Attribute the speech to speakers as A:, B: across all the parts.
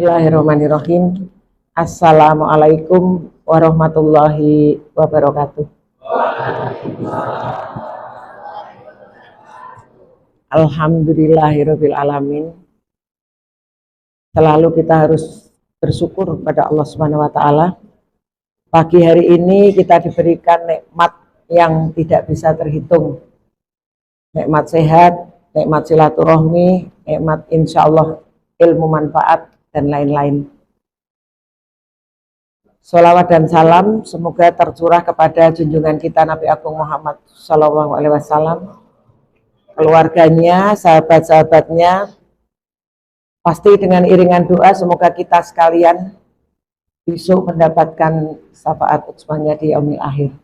A: Bismillahirrahmanirrahim. Assalamualaikum warahmatullahi wabarakatuh. Alhamdulillahirabbil alamin. Selalu kita harus bersyukur kepada Allah Subhanahu wa taala. Pagi hari ini kita diberikan nikmat yang tidak bisa terhitung. Nikmat sehat, nikmat silaturahmi, nikmat insyaallah ilmu manfaat dan lain-lain. Sholawat dan salam semoga tercurah kepada junjungan kita Nabi Agung Muhammad SAW, keluarganya, sahabat-sahabatnya. Pasti dengan iringan doa semoga kita sekalian besok mendapatkan syafaat utsmanya di yaumil akhir.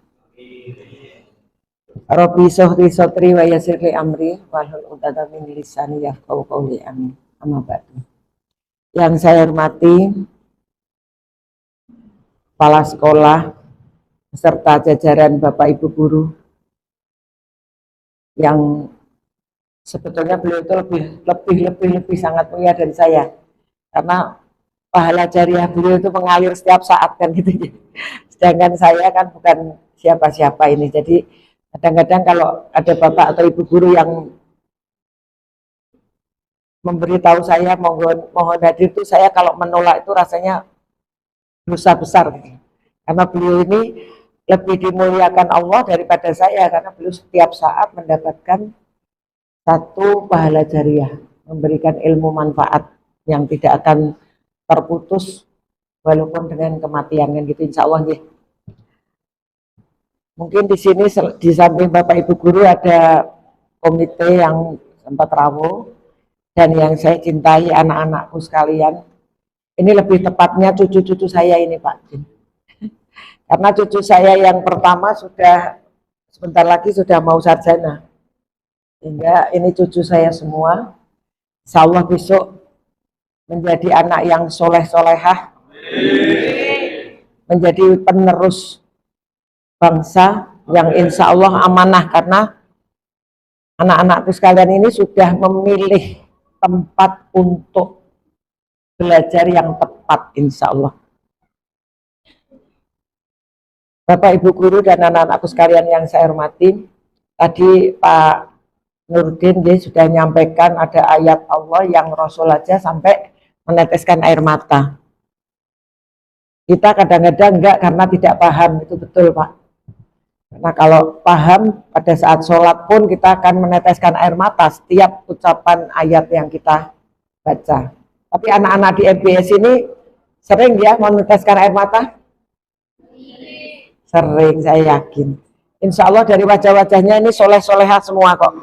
A: Rabbi sholli sotri wa yassir li amri wahlul 'uqdatam min lisani yafqahu qawli. Amin. Amma ba'du. Yang saya hormati kepala sekolah beserta jajaran Bapak Ibu guru yang sebetulnya beliau itu lebih sangat mulia dari saya, karena pahala jariah beliau itu mengalir setiap saat kan gitu. Sedangkan saya kan bukan siapa-siapa ini. Jadi kadang-kadang kalau ada bapak atau ibu guru yang memberitahu saya mohon hadir, itu saya kalau menolak itu rasanya dosa besar gitu. Karena beliau ini lebih dimuliakan Allah daripada saya, karena beliau setiap saat mendapatkan satu pahala jariah, memberikan ilmu manfaat yang tidak akan terputus walaupun dengan kematian kan gitu, insya Allah ya. Mungkin di sini di samping Bapak Ibu guru ada komite yang sempat rawuh, dan yang saya cintai anak-anakku sekalian. Ini lebih tepatnya cucu-cucu saya ini Pak Jin. Karena cucu saya yang pertama sudah sebentar lagi sudah mau sarjana. Sehingga ini cucu saya semua, insya Allah besok menjadi anak yang soleh-solehah, menjadi penerus bangsa yang insya Allah amanah, karena anak-anakku sekalian ini sudah memilih tempat untuk belajar yang tepat insya Allah. Bapak Ibu guru dan anak-anakku sekalian yang saya hormati, tadi Pak Nurdin dia sudah menyampaikan ada ayat Allah yang Rasul aja sampai meneteskan air mata. Kita kadang-kadang enggak karena tidak paham, itu betul Pak. Karena kalau paham pada saat sholat pun kita akan meneteskan air mata setiap ucapan ayat yang kita baca. Tapi anak-anak di MBS ini sering ya meneteskan air mata? Sering, saya yakin. Insya Allah dari wajah-wajahnya ini soleh-solehah semua kok.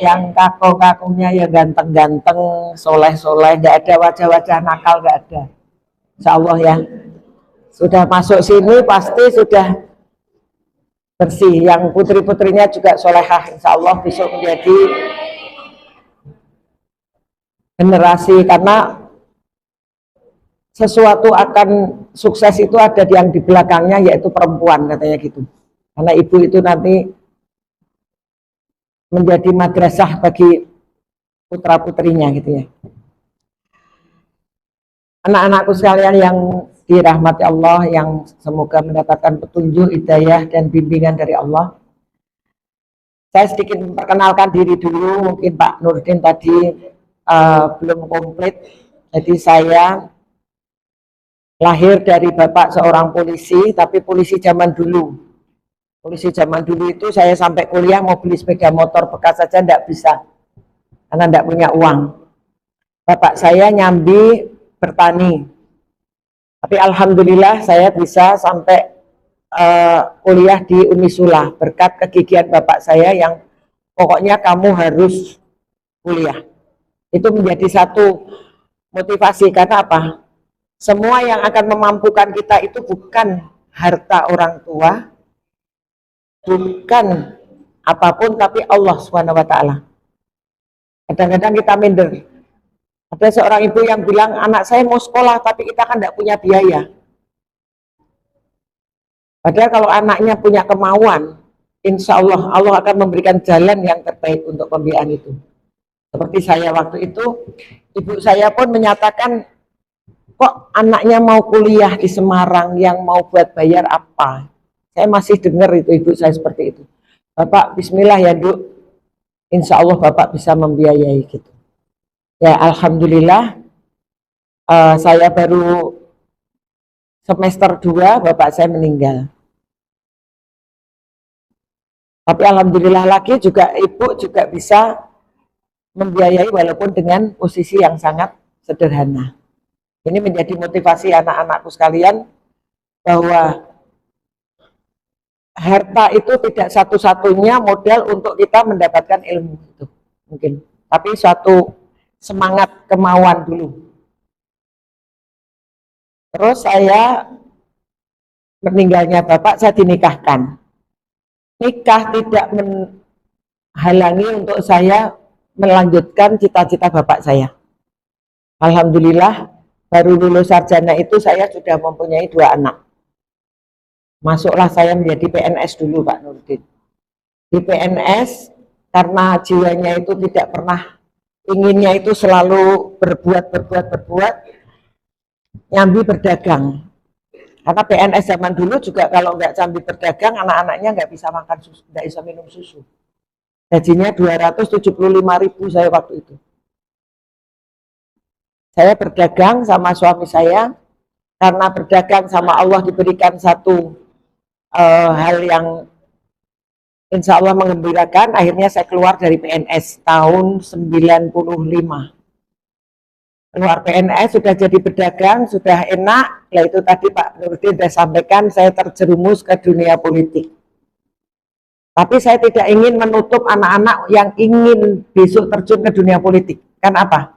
A: Yang kaku-kakunya ya ganteng-ganteng, soleh-soleh, nggak ada wajah-wajah nakal, nggak ada. Insya Allah ya. Sudah masuk sini pasti sudah bersih. Yang putri-putrinya juga solehah, insya Allah besok menjadi generasi, karena sesuatu akan sukses itu ada yang di belakangnya, yaitu perempuan katanya gitu. Karena ibu itu nanti menjadi madrasah bagi putra-putrinya gitu ya. Anak-anakku sekalian yang dirahmati Allah, yang semoga mendapatkan petunjuk, hidayah dan bimbingan dari Allah. Saya sedikit memperkenalkan diri dulu, mungkin Pak Nurdin tadi belum komplit. Jadi saya lahir dari bapak seorang polisi, tapi polisi zaman dulu. Polisi zaman dulu itu saya sampai kuliah mau beli sepeda motor bekas saja enggak bisa, karena enggak punya uang. Bapak saya nyambi bertani, tapi alhamdulillah saya bisa sampai kuliah di Unisula berkat kegigihan bapak saya yang pokoknya kamu harus kuliah. Itu menjadi satu motivasi, karena apa? Semua yang akan memampukan kita itu bukan harta orang tua, bukan apapun, tapi Allah Subhanahu wa taala. Kadang-kadang kita minder. Ada seorang ibu yang bilang, anak saya mau sekolah tapi kita kan tidak punya biaya. Padahal kalau anaknya punya kemauan, insya Allah Allah akan memberikan jalan yang terbaik untuk pembiayaan itu. Seperti saya waktu itu, ibu saya pun menyatakan, kok anaknya mau kuliah di Semarang, yang mau buat bayar apa? Saya masih dengar itu ibu saya seperti itu. Bapak, bismillah ya Duk, insya Allah Bapak bisa membiayai gitu. Ya Alhamdulillah, saya baru semester 2, Bapak saya meninggal. Tapi Alhamdulillah lagi juga ibu juga bisa membiayai walaupun dengan posisi yang sangat sederhana. Ini menjadi motivasi anak-anakku sekalian bahwa harta itu tidak satu-satunya modal untuk kita mendapatkan ilmu itu mungkin, tapi suatu semangat kemauan dulu. Terus saya meninggalnya bapak, saya dinikahkan. Nikah tidak menghalangi untuk saya melanjutkan cita-cita bapak saya. Alhamdulillah baru lulus sarjana itu saya sudah mempunyai 2 anak. Masuklah saya menjadi PNS dulu Pak Nurdin. Di PNS karena jiwanya itu tidak pernah, inginnya itu selalu berbuat, nyambi berdagang. Karena PNS zaman dulu juga kalau nggak sambil berdagang, anak-anaknya nggak bisa makan susu, nggak bisa minum susu. Gajinya 275.000 saya waktu itu. Saya berdagang sama suami saya, karena berdagang sama Allah diberikan satu hal yang insya Allah mengembirakan. Akhirnya saya keluar dari PNS tahun 95. Keluar PNS sudah jadi pedagang, sudah enak. Lah itu tadi Pak Nurdin sudah sampaikan, saya terjerumus ke dunia politik. Tapi saya tidak ingin menutup anak-anak yang ingin besok terjun ke dunia politik. Kan apa?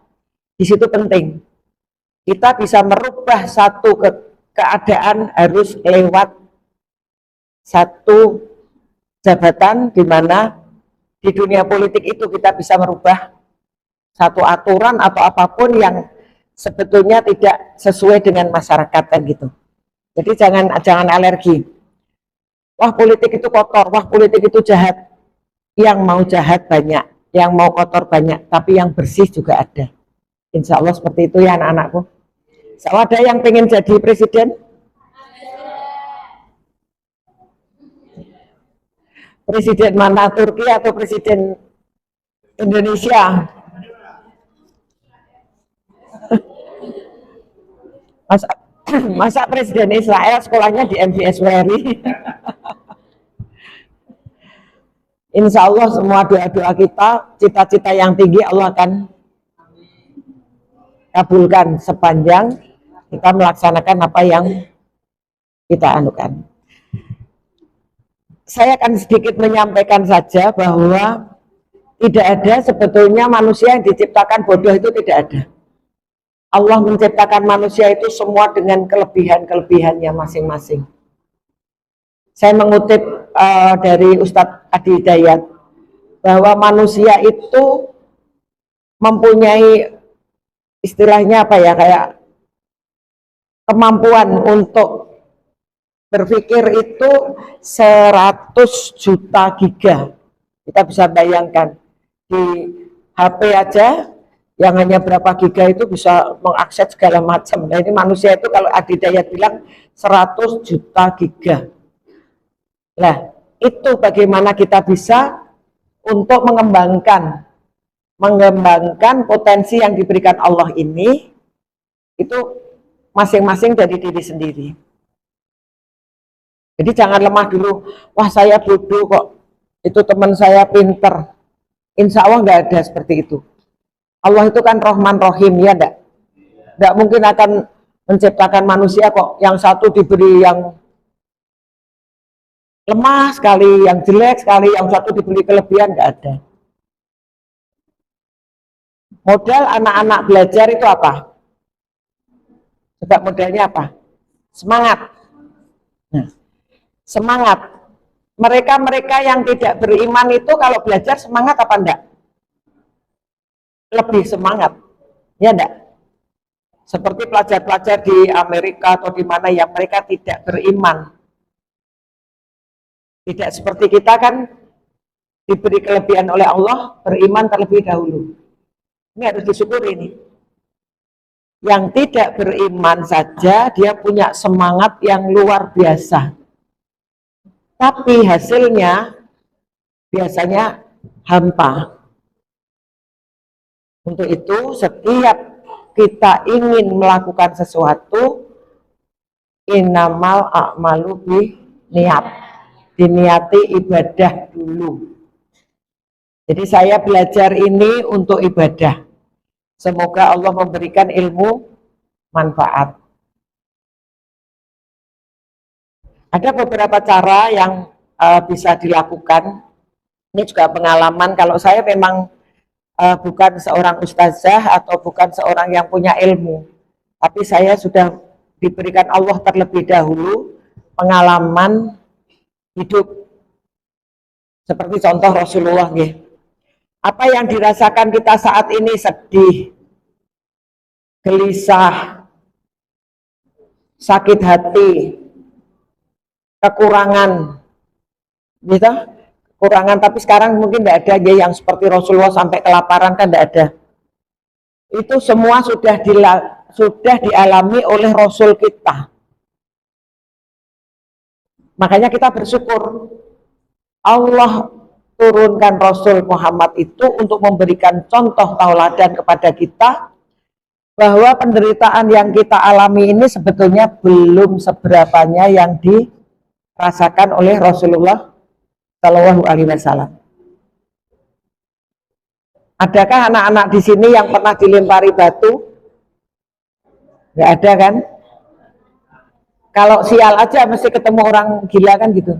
A: Di situ penting. Kita bisa merubah satu keadaan harus lewat satu jabatan, di mana di dunia politik itu kita bisa merubah satu aturan atau apapun yang sebetulnya tidak sesuai dengan masyarakat kan gitu. Jadi jangan alergi. Wah politik itu kotor, wah politik itu jahat. Yang mau jahat banyak, yang mau kotor banyak, tapi yang bersih juga ada. Insya Allah seperti itu ya anak-anakku. So, ada yang pengen jadi presiden? Presiden mana, Turki atau presiden Indonesia? Masa presiden Israel sekolahnya di MBS WRI? Insya Allah semua doa-doa kita, cita-cita yang tinggi Allah akan kabulkan sepanjang kita melaksanakan apa yang kita anukan. Saya akan sedikit menyampaikan saja bahwa tidak ada sebetulnya manusia yang diciptakan bodoh, itu tidak ada. Allah menciptakan manusia itu semua dengan kelebihan-kelebihannya masing-masing. Saya mengutip dari Ustadz Adi Hidayat bahwa manusia itu mempunyai istilahnya apa ya, kayak kemampuan untuk berpikir itu 100 juta giga. Kita bisa bayangkan di HP aja yang hanya berapa giga itu bisa mengakses segala macam. Nah ini manusia itu kalau Adi Hidayat bilang 100 juta giga. Nah itu bagaimana kita bisa untuk mengembangkan potensi yang diberikan Allah ini, itu masing-masing dari diri sendiri. Jadi jangan lemah dulu, wah saya bodoh kok, itu teman saya pinter. Insya Allah nggak ada seperti itu. Allah itu kan Rahman Rahim, ya enggak mungkin akan menciptakan manusia kok yang satu diberi yang lemah sekali, yang jelek sekali, yang satu diberi kelebihan, enggak ada. Modal anak-anak belajar itu apa? Coba modalnya apa? Semangat. Nah, semangat. Mereka-mereka yang tidak beriman itu kalau belajar semangat apa enggak? Lebih semangat, ya enggak? Seperti pelajar-pelajar di Amerika atau di mana yang mereka tidak beriman. Tidak seperti kita kan diberi kelebihan oleh Allah, beriman terlebih dahulu. Ini harus disyukuri nih. Yang tidak beriman saja dia punya semangat yang luar biasa. Tapi hasilnya biasanya hampa. Untuk itu setiap kita ingin melakukan sesuatu, innamal a'malu bi niat, diniati ibadah dulu. Jadi saya belajar ini untuk ibadah. Semoga Allah memberikan ilmu manfaat. Ada beberapa cara yang bisa dilakukan. Ini juga pengalaman. Kalau saya memang bukan seorang ustazah atau bukan seorang yang punya ilmu, tapi saya sudah diberikan Allah terlebih dahulu pengalaman hidup. Seperti contoh Rasulullah. Apa yang dirasakan kita saat ini, sedih, gelisah, sakit hati, kekurangan, gitu, kekurangan. Tapi sekarang mungkin tidak ada yang seperti Rasulullah sampai kelaparan, kan tidak ada. Itu semua sudah dialami oleh Rasul kita. Makanya kita bersyukur Allah turunkan Rasul Muhammad itu untuk memberikan contoh tauladan kepada kita bahwa penderitaan yang kita alami ini sebetulnya belum seberapanya yang dirasakan oleh Rasulullah Shallallahu Alaihi Wasallam. Adakah anak-anak di sini yang pernah dilempari batu? Nggak ada kan? Kalau sial aja mesti ketemu orang gila kan gitu.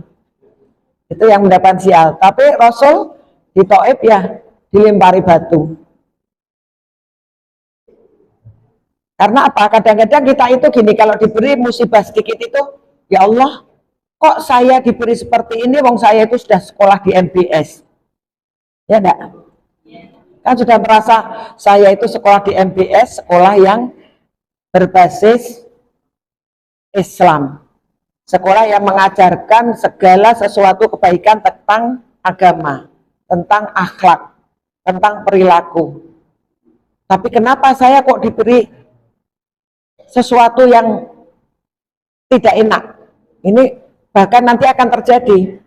A: Itu yang mendapat sial. Tapi Rasul di Taif ya dilempari batu. Karena apa? Kadang-kadang kita itu gini, kalau diberi musibah sedikit itu, ya Allah, kok saya diberi seperti ini, wong saya itu sudah sekolah di MBS. Ya enggak? Kan sudah merasa saya itu sekolah di MBS, sekolah yang berbasis Islam. Sekolah yang mengajarkan segala sesuatu kebaikan tentang agama, tentang akhlak, tentang perilaku. Tapi kenapa saya kok diberi sesuatu yang tidak enak? Ini bahkan nanti akan terjadi.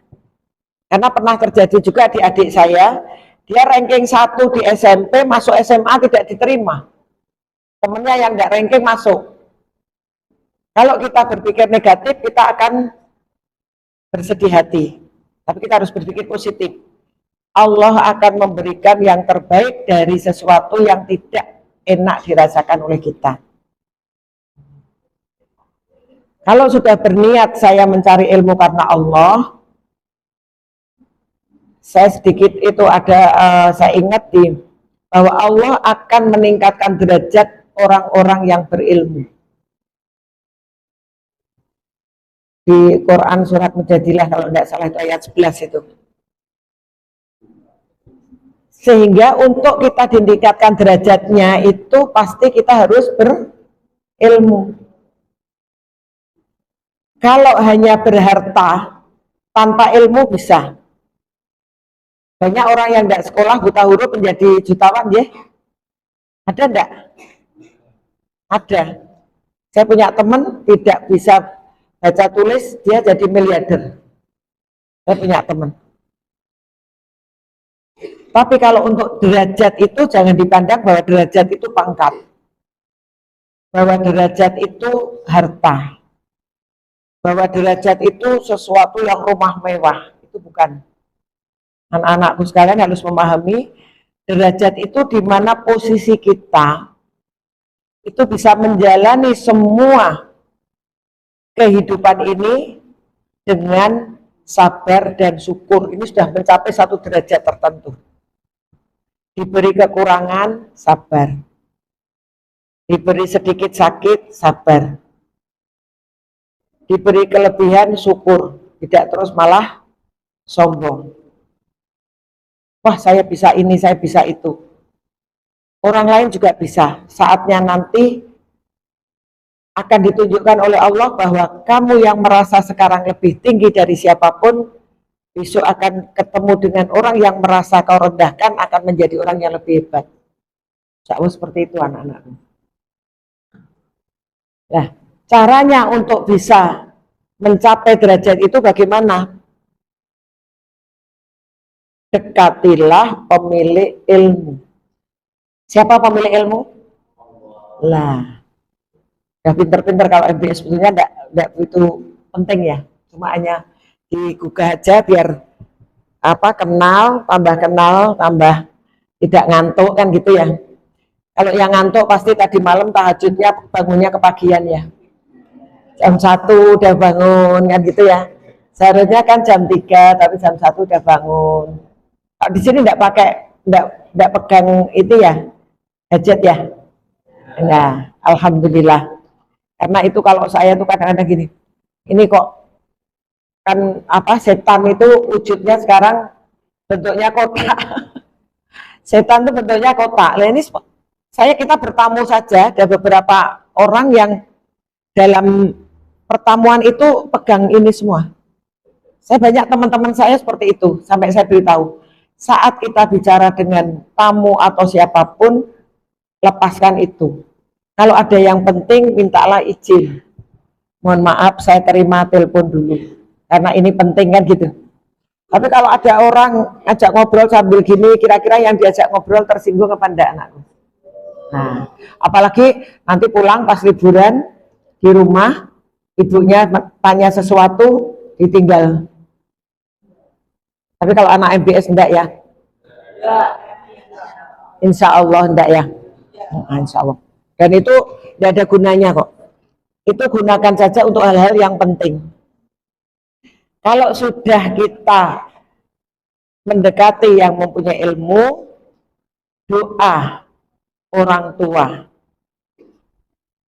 A: Karena pernah terjadi juga di adik saya, dia ranking 1 di SMP, masuk SMA tidak diterima. Temennya yang nggak ranking masuk. Kalau kita berpikir negatif, kita akan bersedih hati. Tapi kita harus berpikir positif. Allah akan memberikan yang terbaik dari sesuatu yang tidak enak dirasakan oleh kita. Kalau sudah berniat saya mencari ilmu karena Allah, saya sedikit itu saya ingat bahwa Allah akan meningkatkan derajat orang-orang yang berilmu. Di Quran surat Mujadilah kalau tidak salah itu ayat 11 itu. Sehingga untuk kita ditingkatkan derajatnya itu pasti kita harus berilmu. Kalau hanya berharta tanpa ilmu bisa. Banyak orang yang tidak sekolah buta huruf menjadi jutawan ya. Ada enggak? Ada. Saya punya teman tidak bisa baca tulis, dia jadi miliarder. Saya punya teman. Tapi kalau untuk derajat itu jangan dipandang bahwa derajat itu pangkat. Bahwa derajat itu harta. Bahwa derajat itu sesuatu yang rumah mewah. Itu bukan. Anak-anakku sekalian harus memahami derajat itu di mana posisi kita itu bisa menjalani semua kehidupan ini dengan sabar dan syukur. Ini sudah mencapai satu derajat tertentu. Diberi kekurangan, sabar. Diberi sedikit sakit, sabar. Diberi kelebihan, syukur. Tidak terus malah sombong. Wah, saya bisa ini, saya bisa itu. Orang lain juga bisa. Saatnya nanti akan ditunjukkan oleh Allah bahwa kamu yang merasa sekarang lebih tinggi dari siapapun, besok akan ketemu dengan orang yang merasa kau rendahkan, akan menjadi orang yang lebih hebat. Jauh seperti itu anak-anakku. Nah, caranya untuk bisa mencapai derajat itu bagaimana? Dekatilah pemilik ilmu. Siapa pemilik ilmu? Lah, udah pinter-pinter. Kalau MBS sebetulnya enggak begitu penting ya. Cuma hanya digugah aja biar apa, kenal, tambah tidak ngantuk kan gitu ya. Kalau yang ngantuk pasti tadi malam tahajudnya bangunnya kepagian ya. Jam 1 udah bangun kan gitu ya. Seharusnya kan jam 3 tapi jam 1 udah bangun. Kalau di sini enggak pakai, enggak pegang itu ya, gadget ya. Nah, alhamdulillah. Karena itu kalau saya tuh kadang-kadang gini, ini kok kan apa, setan itu wujudnya sekarang bentuknya kotak. Setan itu bentuknya kotak. Nah ini kita bertamu saja, ada beberapa orang yang dalam pertemuan itu pegang ini semua. Saya banyak teman-teman saya seperti itu, sampai saya beritahu, saat kita bicara dengan tamu atau siapapun, lepaskan itu. Kalau ada yang penting, mintalah izin. Mohon maaf, saya terima telepon dulu, karena ini penting kan gitu. Tapi kalau ada orang ngajak ngobrol sambil gini, kira-kira yang diajak ngobrol tersinggung apa enggak anakku? Nah, apalagi nanti pulang pas liburan di rumah, ibunya tanya sesuatu, ditinggal. Tapi kalau anak MBS enggak ya? Insya Allah enggak ya? Insya Allah. Dan itu enggak ada gunanya kok. Itu gunakan saja untuk hal-hal yang penting. Kalau sudah kita mendekati yang mempunyai ilmu, doa orang tua,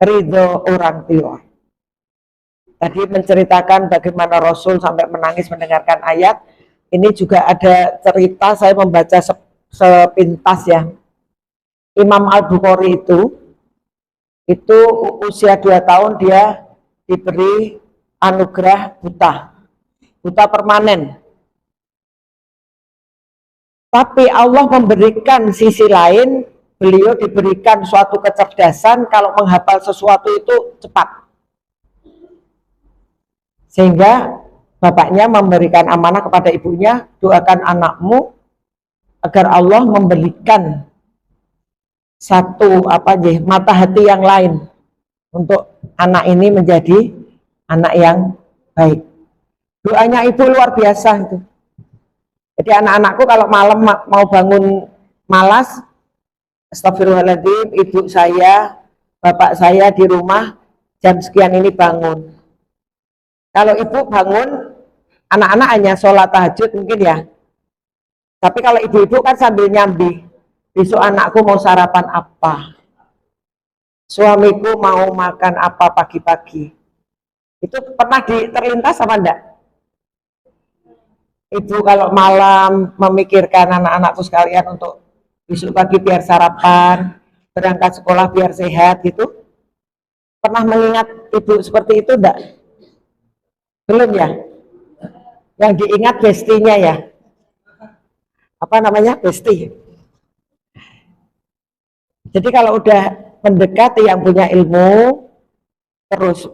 A: ridho orang tua. Tadi menceritakan bagaimana Rasul sampai menangis mendengarkan ayat. Ini juga ada cerita, saya membaca sepintas ya. Imam Al-Bukhari itu usia 2 tahun dia diberi anugerah buta permanen. Tapi Allah memberikan sisi lain, beliau diberikan suatu kecerdasan kalau menghafal sesuatu itu cepat. Sehingga bapaknya memberikan amanah kepada ibunya, doakan anakmu agar Allah memberikan satu mata hati yang lain untuk anak ini menjadi anak yang baik. Doanya ibu luar biasa itu. Jadi anak-anakku kalau malam mau bangun malas, astagfirullahaladzim, ibu saya, bapak saya di rumah jam sekian ini bangun. Kalau ibu bangun, anak-anak hanya sholat tahajud mungkin ya. Tapi kalau ibu-ibu kan sambil nyambi, besok anakku mau sarapan apa, suamiku mau makan apa pagi-pagi. Itu pernah terlintas apa enggak? Ibu kalau malam memikirkan anak-anakku sekalian untuk besok pagi biar sarapan, berangkat sekolah biar sehat gitu. Pernah mengingat ibu seperti itu enggak? Belum ya? Yang diingat bestinya ya? Apa namanya? Besti. Jadi kalau udah mendekati yang punya ilmu, terus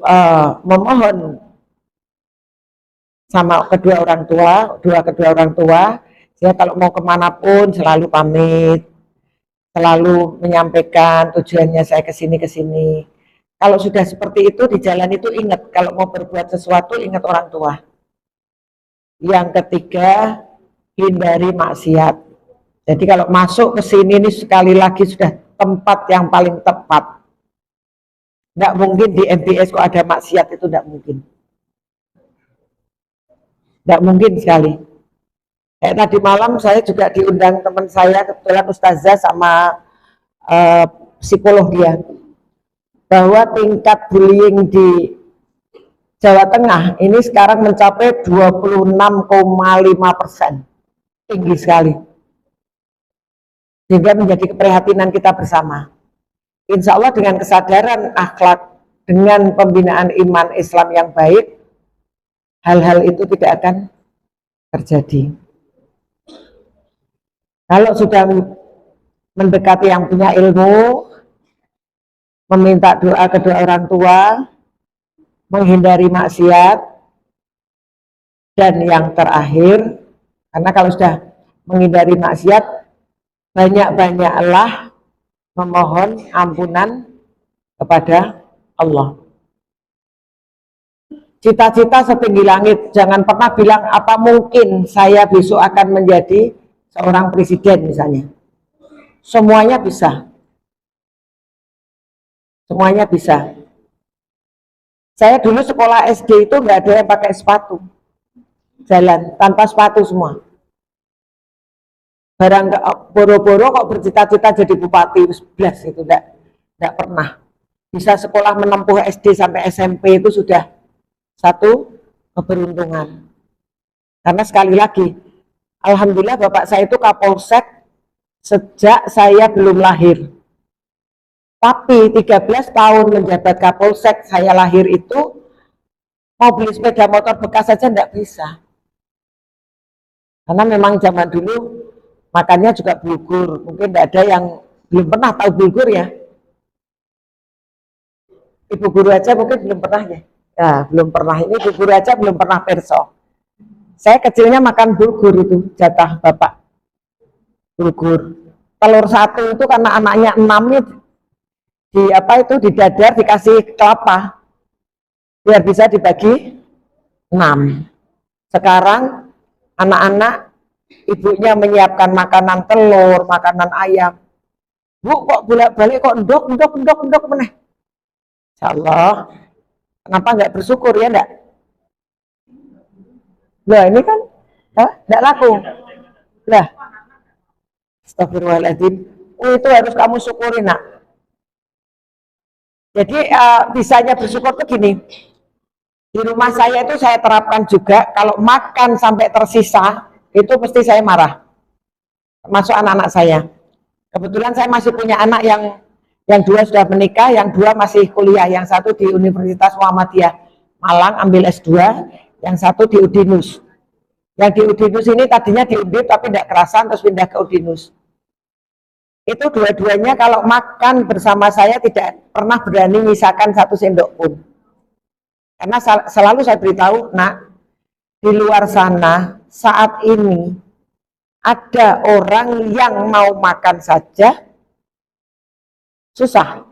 A: memohon sama kedua orang tua, saya kalau mau kemanapun selalu pamit, selalu menyampaikan tujuannya saya kesini. Kalau sudah seperti itu di jalan itu ingat, kalau mau berbuat sesuatu ingat orang tua. Yang ketiga, hindari maksiat. Jadi kalau masuk ke sini ini sekali lagi sudah tempat yang paling tepat. Nggak mungkin di MBS kok ada maksiat, itu nggak mungkin. Nggak mungkin sekali. Kayak tadi malam saya juga diundang teman saya, kebetulan ustazah sama psikolog dia, bahwa tingkat bullying di Jawa Tengah ini sekarang mencapai 26,5%, tinggi sekali. Sehingga menjadi keprihatinan kita bersama. Insya Allah dengan kesadaran akhlak, dengan pembinaan iman Islam yang baik, hal-hal itu tidak akan terjadi. Kalau sudah mendekati yang punya ilmu, meminta doa kedua orang tua, menghindari maksiat, dan yang terakhir, karena kalau sudah menghindari maksiat, banyak-banyaklah memohon ampunan kepada Allah. Cita-cita setinggi langit, jangan pernah bilang apa mungkin saya besok akan menjadi seorang presiden misalnya. Semuanya bisa. Semuanya bisa. Saya dulu sekolah SD itu nggak ada yang pakai sepatu. Jalan tanpa sepatu semua. Barang boro-boro kok bercita-cita jadi bupati, belas itu enggak pernah. Bisa sekolah menempuh SD sampai SMP itu sudah satu keberuntungan. Karena sekali lagi, alhamdulillah bapak saya itu Kapolsek sejak saya belum lahir. Tapi 13 tahun menjabat Kapolsek saya lahir itu, mau beli sepeda motor bekas saja enggak bisa. Karena memang zaman dulu makannya juga bulgur. Mungkin enggak ada yang belum pernah tahu bulgur ya. Ibu guru aja mungkin belum pernah ya. Ya, belum pernah. Ini ibu guru aja belum pernah perso. Saya kecilnya makan bulgur itu, jatah bapak. Bulgur. Telur satu itu karena anaknya 6 di apa itu didadar dikasih kelapa. Biar bisa dibagi 6. Sekarang anak-anak ibunya menyiapkan makanan telur, makanan ayam. Bu, kok bolak-balik kok endok meneh. Insyaallah. Kenapa nggak bersyukur ya enggak? Loh ini kan enggak laku. Lah, astagfirullahaladzim. Itu harus kamu syukuri nak. Jadi bisanya bersyukur tuh gini. Di rumah saya itu saya terapkan juga kalau makan sampai tersisa itu mesti saya marah. Termasuk anak-anak saya. Kebetulan saya masih punya anak yang 2 sudah menikah, yang 2 masih kuliah, yang 1 di Universitas Muhammadiyah Malang ambil S2, yang 1 di Udinus. Yang di Udinus ini tadinya di Undip tapi tidak kerasan terus pindah ke Udinus. Itu dua-duanya kalau makan bersama saya tidak pernah berani nyisakan 1 sendok pun. Karena selalu saya beritahu, nak, di luar sana saat ini ada orang yang mau makan saja susah.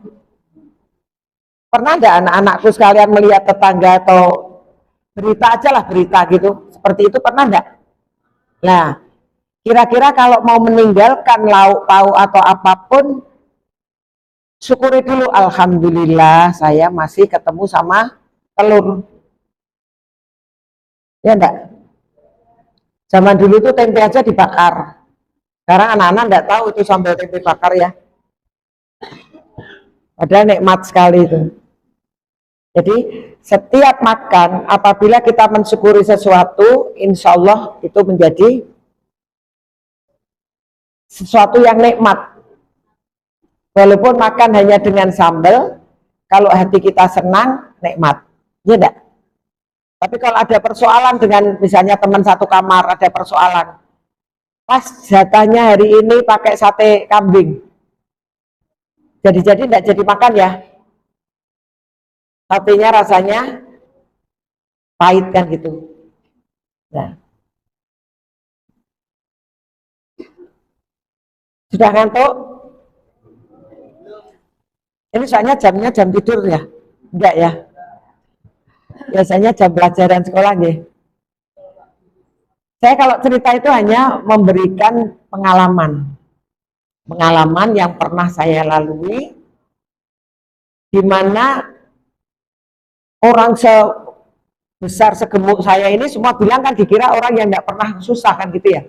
A: Pernah ada anak-anakku sekalian melihat tetangga atau berita aja lah, berita gitu, seperti itu pernah enggak? Nah, kira-kira kalau mau meninggalkan lauk pauk atau apapun, syukuri dulu, alhamdulillah saya masih ketemu sama telur. Ya enggak? Zaman dulu itu tempe aja dibakar. Sekarang anak-anak enggak tahu itu sambal tempe bakar ya. Padahal nikmat sekali itu. Jadi setiap makan, apabila kita mensyukuri sesuatu, insya Allah itu menjadi sesuatu yang nikmat. Walaupun makan hanya dengan sambal, kalau hati kita senang, nikmat. Ya enggak? Tapi kalau ada persoalan dengan misalnya teman satu kamar, ada persoalan. Pas jatahnya hari ini pakai sate kambing. Jadi enggak jadi makan ya. Satenya rasanya pahit kan gitu. Nah. Sudah ngantuk? Ini soalnya jamnya jam tidur ya? Enggak ya? Biasanya jam pelajaran sekolah nih. Saya kalau cerita itu hanya memberikan pengalaman. Pengalaman yang pernah saya lalui, di mana orang sebesar segemuk saya ini semua bilang kan dikira orang yang tidak pernah susah kan gitu ya.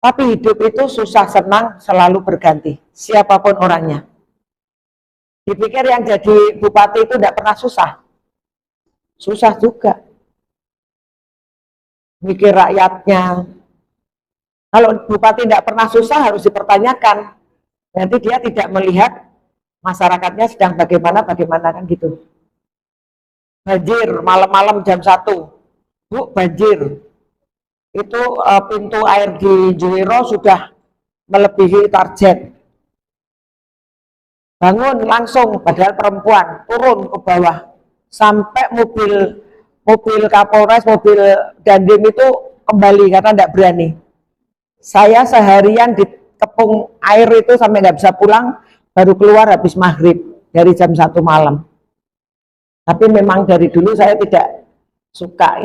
A: Tapi hidup itu susah senang selalu berganti, siapapun orangnya. Dipikir yang jadi bupati itu tidak pernah susah. Susah juga. Mikir rakyatnya. Kalau bupati tidak pernah susah harus dipertanyakan. Nanti dia tidak melihat masyarakatnya sedang bagaimana kan gitu. Banjir malam-malam jam 1. Bu, banjir. Itu pintu air di Juwiro sudah melebihi target. Bangun langsung, padahal perempuan, turun ke bawah sampai mobil Kapolres, mobil Dandim itu kembali karena tidak berani. Saya seharian dikepung air itu sampai nggak bisa pulang, baru keluar habis maghrib dari jam 1 malam. Tapi memang dari dulu saya tidak suka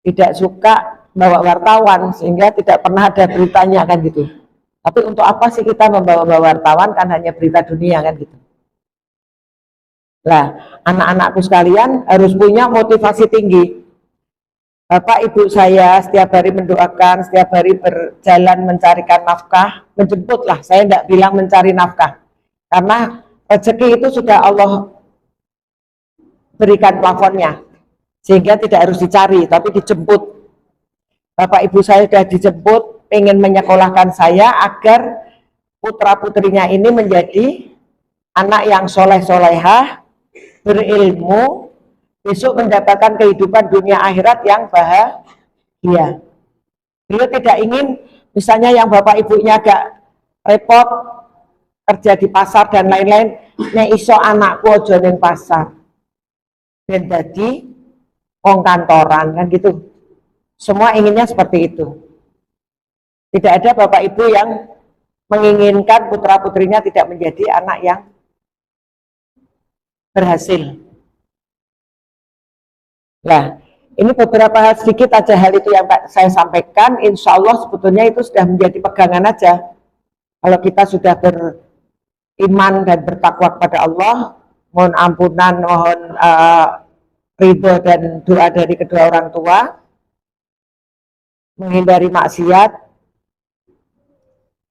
A: tidak suka bawa wartawan, sehingga tidak pernah ada beritanya kan gitu. Tapi untuk apa sih kita membawa wartawan, kan hanya berita dunia kan gitu. Nah, anak-anakku sekalian harus punya motivasi tinggi. Bapak ibu saya setiap hari mendoakan, setiap hari berjalan mencarikan nafkah, menjemputlah, saya tidak bilang mencari nafkah. Karena rezeki itu sudah Allah berikan plafonnya, sehingga tidak harus dicari, tapi dijemput. Bapak ibu saya sudah dijemput, ingin menyekolahkan saya agar putra putrinya ini menjadi anak yang soleh-solehah, berilmu, besok mendapatkan kehidupan dunia akhirat yang bahagia. Beliau tidak ingin misalnya yang bapak ibunya agak repot kerja di pasar dan lain-lain, nek iso anakku aja ning pasar dan jadi wong kantoran kan gitu. Semua inginnya seperti itu. Tidak ada bapak ibu yang menginginkan putra putrinya tidak menjadi anak yang berhasil. Nah, ini beberapa hal sedikit aja hal itu yang saya sampaikan. Insya Allah sebetulnya itu sudah menjadi pegangan aja. Kalau kita sudah beriman dan bertakwa kepada Allah, mohon ampunan, mohon ridho dan doa dari kedua orang tua, menghindari maksiat,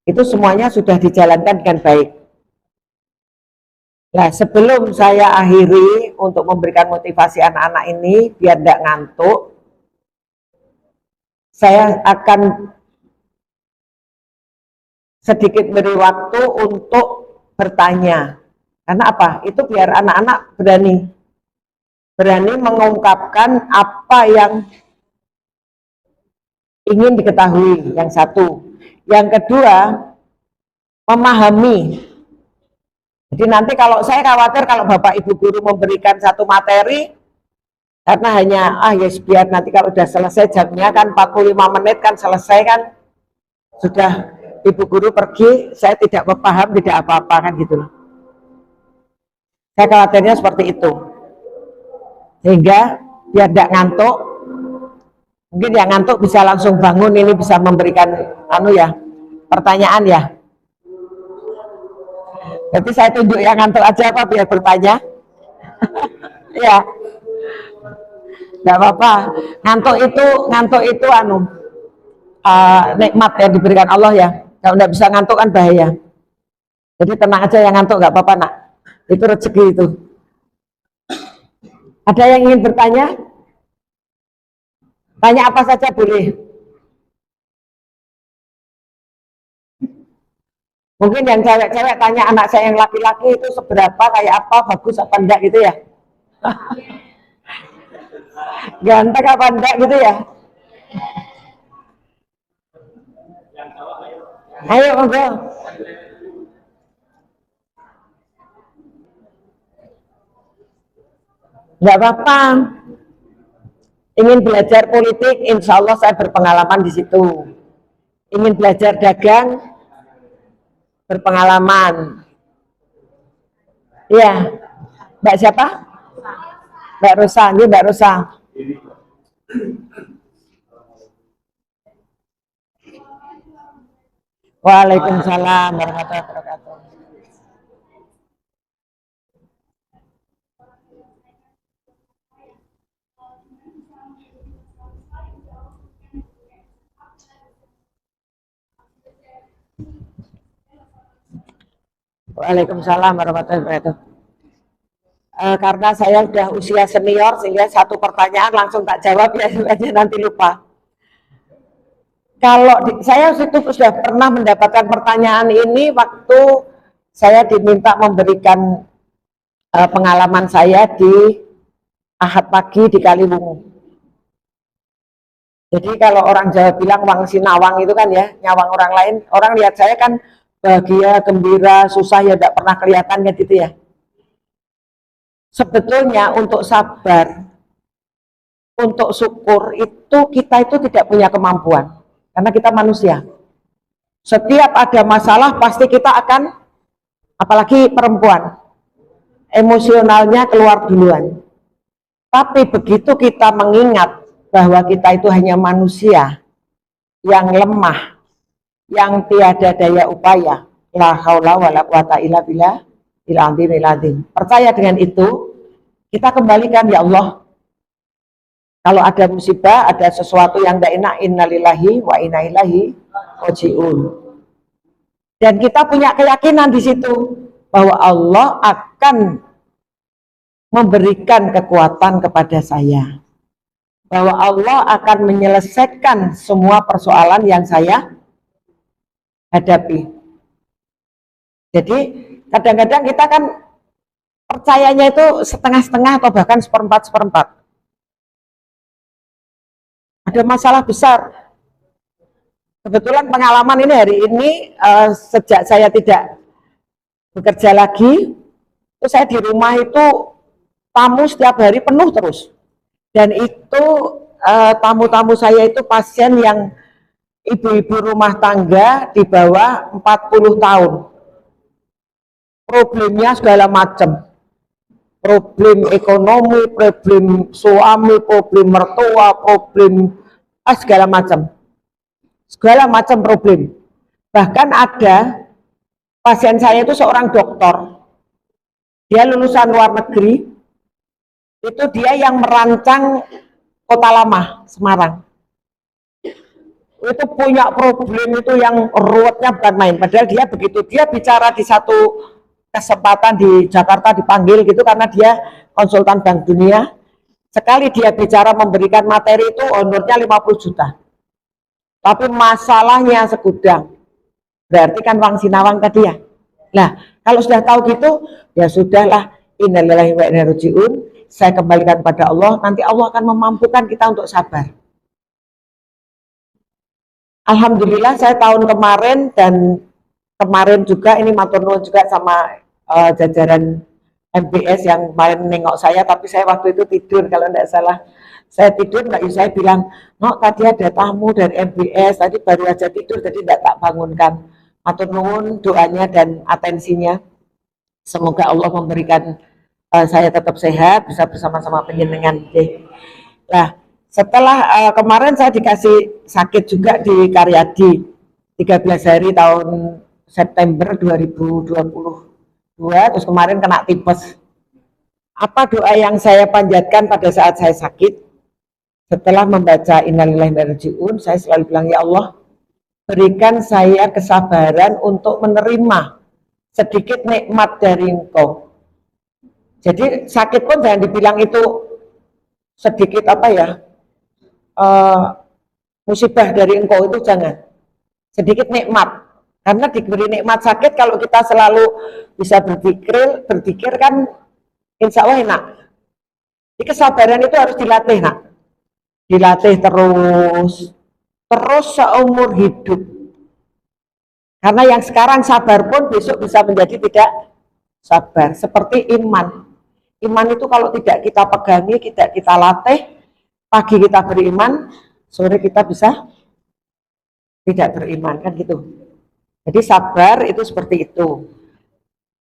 A: itu semuanya sudah dijalankan dengan baik. Nah, sebelum saya akhiri untuk memberikan motivasi anak-anak ini biar tidak ngantuk, saya akan sedikit beri waktu untuk bertanya. Karena apa? Itu biar anak-anak berani mengungkapkan apa yang ingin diketahui, yang satu. Yang kedua, memahami. Jadi nanti kalau saya khawatir kalau Bapak Ibu Guru memberikan satu materi, karena hanya, yes, biar nanti kalau sudah selesai jamnya kan 45 menit kan selesai kan, sudah Ibu Guru pergi, saya tidak paham, tidak apa-apa kan gitu loh. Saya khawatirnya seperti itu. Sehingga biar tidak ngantuk, mungkin yang ngantuk bisa langsung bangun, ini bisa memberikan pertanyaan ya. Jadi saya tunjuk yang ngantuk aja apa biar bertanya. Ya, nggak apa-apa. Ngantuk itu nikmat yang diberikan Allah ya. Kalau nggak bisa ngantuk kan bahaya. Jadi tenang aja, yang ngantuk nggak apa-apa nak. Itu rezeki itu. Ada yang ingin bertanya? Tanya apa saja boleh. Mungkin yang cewek-cewek tanya anak saya yang laki-laki itu seberapa, kayak apa, bagus apa enggak gitu ya. Ganteng apa enggak gitu ya. Ayo ngobrol. Enggak apa-apa. Ingin belajar politik, insya Allah saya berpengalaman di situ. Ingin belajar dagang, berpengalaman. Iya, Mbak siapa? Mbak Rosa, ini Mbak Rosa. Waalaikumsalam warahmatullahi wabarakatuh. Waalaikumsalam warahmatullahi wabarakatuh. Karena saya sudah usia senior, sehingga satu pertanyaan langsung tak jawab ya, nanti lupa. Kalau saya itu sudah pernah mendapatkan pertanyaan ini waktu saya diminta memberikan pengalaman saya di Ahad pagi di Kaliwungu. Jadi kalau orang Jawa bilang wang sinawang itu kan ya, nyawang orang lain, orang lihat saya kan bahagia, gembira, susah ya tidak pernah kelihatan kan gitu ya. Sebetulnya untuk sabar, untuk syukur itu kita itu tidak punya kemampuan karena kita manusia. Setiap ada masalah pasti kita akan, apalagi perempuan, emosionalnya keluar duluan. Tapi begitu kita mengingat bahwa kita itu hanya manusia yang lemah, yang tiada daya upaya, la haula wala quwata illa billah, percaya dengan itu, kita kembalikan ya Allah. Kalau ada musibah, ada sesuatu yang tidak enak, innalillahi wa inna ilaihi rajiun. Dan kita punya keyakinan di situ bahwa Allah akan memberikan kekuatan kepada saya, bahwa Allah akan menyelesaikan semua persoalan yang saya hadapi. Jadi kadang-kadang kita kan percayanya itu setengah-setengah atau bahkan seperempat-seperempat. Ada masalah besar. Kebetulan pengalaman ini hari ini sejak saya tidak bekerja lagi, itu saya di rumah itu tamu setiap hari penuh terus. Dan itu tamu-tamu saya itu pasien yang ibu-ibu rumah tangga di bawah 40 tahun. Problemnya segala macam. Problem ekonomi, problem suami, problem mertua, problem segala macam. Segala macam problem. Bahkan ada pasien saya itu seorang dokter. Dia lulusan luar negeri. Itu dia yang merancang Kota Lama, Semarang. Itu punya problem itu yang ruwetnya bukan main. Padahal dia begitu, dia bicara di satu kesempatan di Jakarta dipanggil gitu karena dia konsultan Bank Dunia. Sekali dia bicara memberikan materi itu honornya 50 juta. Tapi masalahnya segudang. Berarti kan wang sinawang tadi ya. Nah, kalau sudah tahu gitu, ya sudahlah, innalillahi wa inna ilaihi rajiun. Saya kembalikan pada Allah, nanti Allah akan memampukan kita untuk sabar. Alhamdulillah saya tahun kemarin dan kemarin juga ini matur nuwun juga sama jajaran MBS yang kemarin nengok saya, tapi saya waktu itu tidur kalau tidak salah. Saya tidur, Mbak Yu saya bilang, no tadi ada tamu dari MBS, tadi baru aja tidur, jadi tidak tak bangunkan. Matur nuwun doanya dan atensinya. Semoga Allah memberikan saya tetap sehat, bisa bersama-sama penjenengan. Nah, setelah kemarin saya dikasih sakit juga di Karyadi 13 hari tahun September 2022, terus kemarin kena tipes. Apa doa yang saya panjatkan pada saat saya sakit? Setelah membaca innalillahi wa inna ilaihi rajiun, saya selalu bilang, ya Allah, berikan saya kesabaran untuk menerima sedikit nikmat dari Engkau. Jadi sakit pun jangan dibilang itu sedikit apa ya, musibah dari Engkau, itu jangan. Sedikit nikmat. Karena diberi nikmat sakit, kalau kita selalu bisa berpikir kan insya Allah enak. Jadi kesabaran itu harus dilatih, nak. Dilatih terus seumur hidup. Karena yang sekarang sabar pun besok bisa menjadi tidak sabar. Seperti iman. Iman itu kalau tidak kita pegangi, tidak kita latih, pagi kita beriman, sore kita bisa tidak beriman, kan gitu. Jadi sabar itu seperti itu.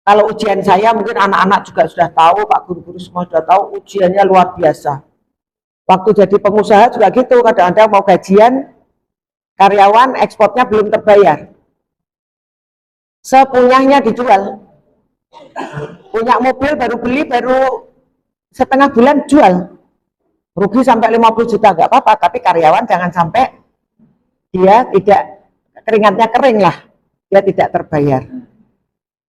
A: Kalau ujian saya mungkin anak-anak juga sudah tahu, Pak guru-guru semua sudah tahu, ujiannya luar biasa. Waktu jadi pengusaha juga gitu, kadang-kadang mau gajian, karyawan ekspornya belum terbayar. Sepunyahnya dijual. Punya mobil baru beli, baru setengah bulan jual. Rugi sampai 50 juta, nggak apa-apa, tapi karyawan jangan sampai dia tidak, keringatnya kering lah, dia tidak terbayar.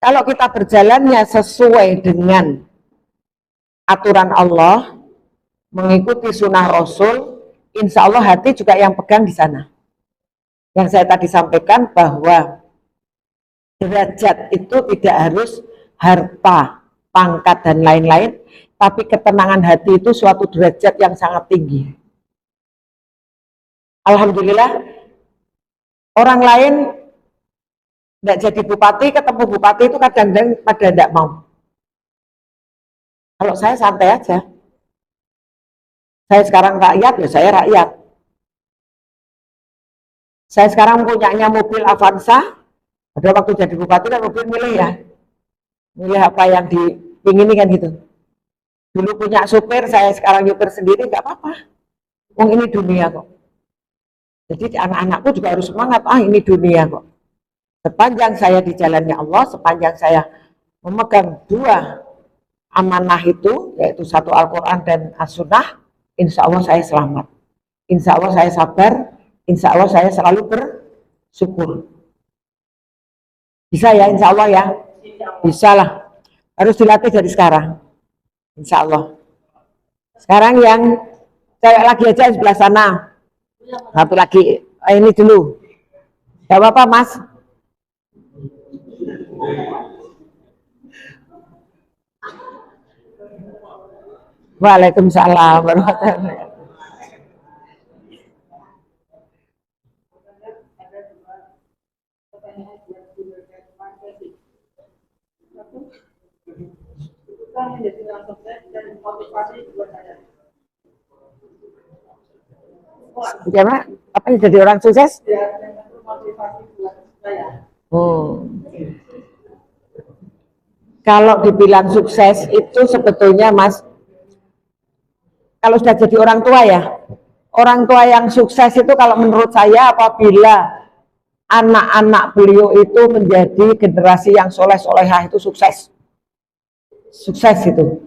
A: Kalau kita berjalannya sesuai dengan aturan Allah, mengikuti sunnah Rasul, insya Allah hati juga yang pegang di sana. Yang saya tadi sampaikan bahwa derajat itu tidak harus harta, pangkat, dan lain-lain, tapi ketenangan hati itu suatu derajat yang sangat tinggi. Alhamdulillah orang lain tidak jadi bupati, ketemu bupati itu kadang-kadang pada tidak mau. Kalau saya santai aja. Saya sekarang rakyat, ya saya rakyat. Saya sekarang punyanya mobil Avanza. Pada waktu jadi bupati kan mobil milih ya. Milih apa yang dipingini kan gitu. Dulu punya supir, saya sekarang supir sendiri, nggak apa-apa. Wong ini dunia kok. Jadi anak-anakku juga harus semangat, ini dunia kok. Sepanjang saya di jalannya Allah, sepanjang saya memegang dua amanah itu, yaitu satu Al-Quran dan As-Sunnah, insya Allah saya selamat. Insya Allah saya sabar, insya Allah saya selalu bersyukur. Bisa ya, insya Allah ya? Bisa lah. Harus dilatih dari sekarang. Insya Allah. Sekarang yang cewek lagi aja di sebelah sana. Satu lagi, ini dulu. Gak apa-apa mas. Waalaikumsalam warahmatullahi wabarakatuh. Gimana? Apa yang jadi orang sukses? Kalau dibilang sukses itu sebetulnya mas, kalau sudah jadi orang tua ya, orang tua yang sukses itu kalau menurut saya apabila anak-anak beliau itu menjadi generasi yang soleh-solehah itu sukses. Sukses itu.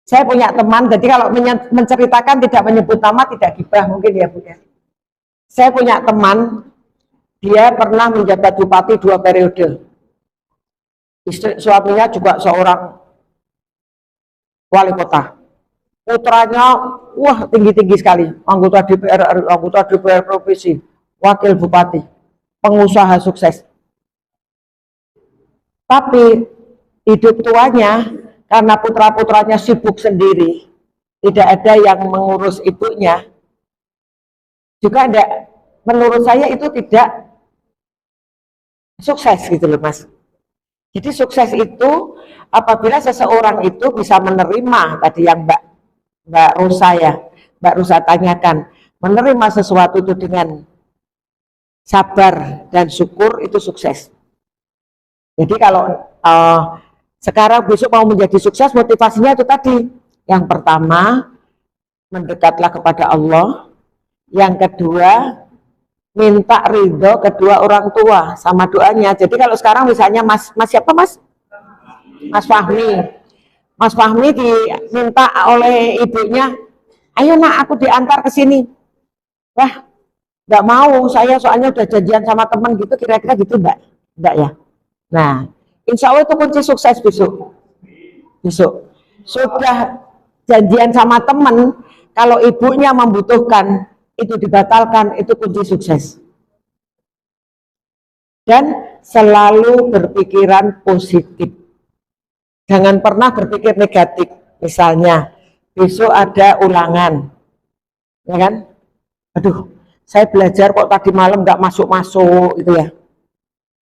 A: Saya punya teman, jadi kalau menceritakan tidak menyebut nama, tidak gibah mungkin ya Bu ya. Saya punya teman, dia pernah menjabat bupati 2 periode. Istri suaminya juga seorang wali kota. Putranya, wah tinggi-tinggi sekali, anggota DPR, anggota DPR provinsi, wakil bupati, pengusaha sukses. Tapi hidup tuanya, karena putra-putranya sibuk sendiri, tidak ada yang mengurus ibunya, juga ada, menurut saya itu tidak sukses gitu loh mas. Jadi sukses itu apabila seseorang itu bisa menerima tadi yang Mbak Rosa ya, Mbak Rosa tanyakan, menerima sesuatu itu dengan sabar dan syukur itu sukses. Jadi kalau sekarang besok mau menjadi sukses, motivasinya itu tadi. Yang pertama, mendekatlah kepada Allah. Yang kedua, minta ridho kedua orang tua sama doanya. Jadi kalau sekarang misalnya Mas siapa Mas? Mas Fahmi. Mas Fahmi diminta oleh ibunya, ayo nak aku diantar ke sini. Wah, nggak mau, saya soalnya udah janjian sama teman gitu, kira-kira gitu enggak ya? Nah, insya Allah itu kunci sukses besok. Besok sudah janjian sama teman, kalau ibunya membutuhkan itu dibatalkan, itu kunci sukses. Dan selalu berpikiran positif. Jangan pernah berpikir negatif. Misalnya besok ada ulangan, ya kan? Aduh, saya belajar kok tadi malam nggak masuk-masuk gitu ya.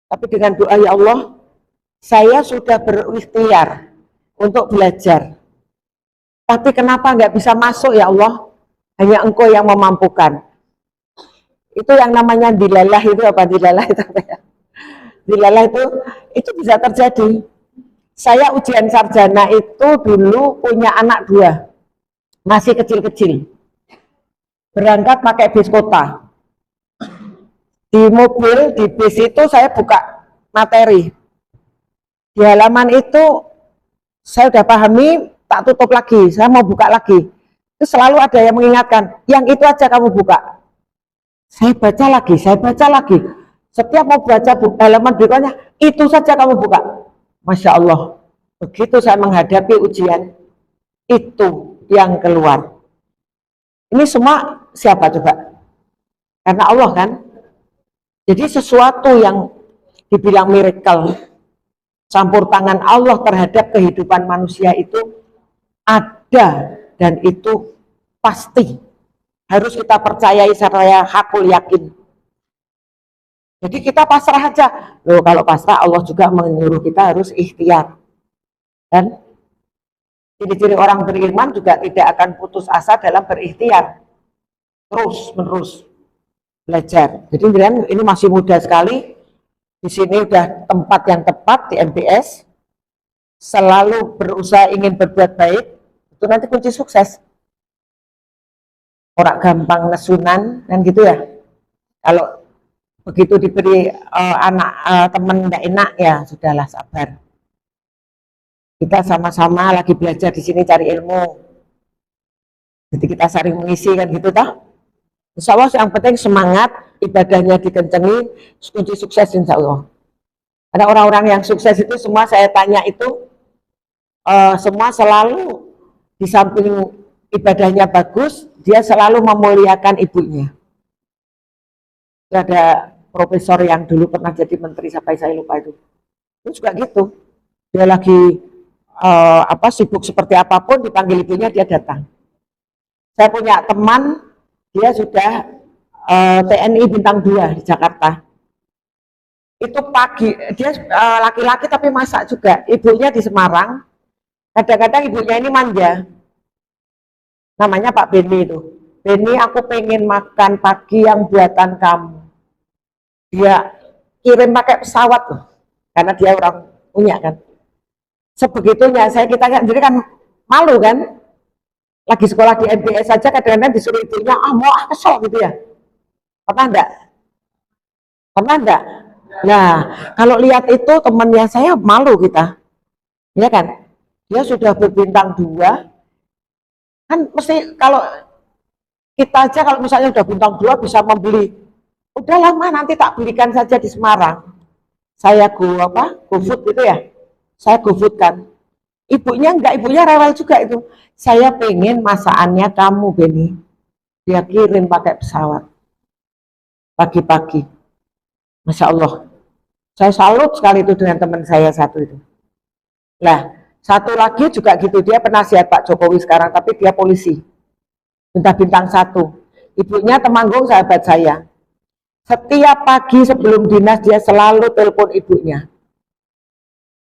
A: Tapi dengan doa ya Allah, saya sudah berikhtiar untuk belajar. Tapi kenapa nggak bisa masuk ya Allah? Hanya Engkau yang memampukan. Itu yang namanya dilalah itu apa? Dilalah itu apa ya? Dilalah itu bisa terjadi. Saya ujian sarjana itu dulu punya anak 2, masih kecil-kecil. Berangkat pakai bis kota. Di mobil, di bis itu saya buka materi. Di halaman itu saya udah pahami, tak tutup lagi, saya mau buka lagi. Itu selalu ada yang mengingatkan, yang itu aja kamu buka. Saya baca lagi, saya baca lagi. Setiap mau baca halaman berikutnya, itu saja kamu buka. Masya Allah, begitu saya menghadapi ujian, itu yang keluar. Ini semua siapa coba? Karena Allah kan. Jadi sesuatu yang dibilang miracle, campur tangan Allah terhadap kehidupan manusia itu ada dan itu pasti. harus kita percayai secara hakul yakin. Jadi kita pasrah aja. Loh, kalau pasrah Allah juga menyuruh kita harus ikhtiar. Dan ciri-ciri orang beriman juga tidak akan putus asa dalam berikhtiar. Terus menerus belajar. Jadi ini masih muda sekali. Di sini udah tempat yang tepat di MPS. Selalu berusaha ingin berbuat baik. Itu nanti kunci sukses. Orang gampang nesunan kan gitu ya. Kalau begitu diberi teman tidak enak ya sudahlah sabar. Kita sama-sama lagi belajar di sini cari ilmu. Jadi kita saling mengisi kan gitu toh. Insya Allah yang penting semangat, ibadahnya dikencengi, kunci sukses insya Allah. Ada orang-orang yang sukses itu semua saya tanya itu semua selalu di samping ibadahnya bagus, dia selalu memuliakan ibunya. Ada profesor yang dulu pernah jadi menteri sampai saya lupa itu juga gitu. Dia lagi sibuk seperti apapun dipanggil ibunya dia datang. Saya punya teman dia sudah TNI bintang 2 di Jakarta. Itu pagi dia laki-laki tapi masak juga. Ibunya di Semarang. Kadang-kadang ibunya ini manja. Namanya Pak Beni itu. Beni, aku pengen makan pagi yang buatan kamu. Dia kirim pakai pesawat loh. Karena dia orang punya kan. Sebegitunya kita sendiri kan malu kan, lagi sekolah di MBS saja kadang-kadang disuruh ibunya mau kesel gitu ya, pernah enggak? Nah kalau lihat itu temannya saya malu kita, ya kan, dia sudah berbintang 2 kan mesti kalau kita aja kalau misalnya udah bintang 2 bisa membeli, udah lama nanti tak belikan saja di Semarang, saya GoFood gitu ya, saya GoFood kan. Ibunya enggak, ibunya rewel juga itu. Saya pengen masakannya kamu, Beni. Dia kirim pakai pesawat. Pagi-pagi. Masya Allah. Saya salut sekali itu dengan teman saya satu itu. Lah, satu lagi juga gitu. Dia penasihat Pak Jokowi sekarang, tapi dia polisi. Bintang 1. Ibunya Temanggung sahabat saya. Setiap pagi sebelum dinas dia selalu telepon ibunya.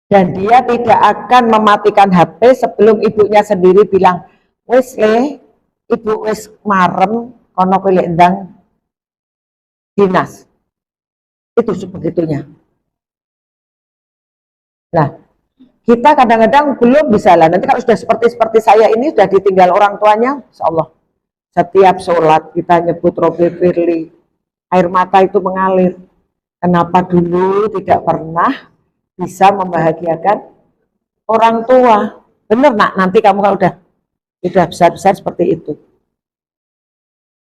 A: Dan dia tidak akan mematikan HP sebelum ibunya sendiri bilang, wis ibu wis marem kono pilih endang dinas. Itu sebegitunya. Nah, kita kadang-kadang belum bisa lah. Nanti kalau sudah seperti saya ini sudah ditinggal orang tuanya, insya Allah. Setiap sholat kita nyebut Robi Firli, air mata itu mengalir. Kenapa dulu tidak pernah bisa membahagiakan orang tua? Bener nak, nanti kamu kalau udah besar-besar seperti itu.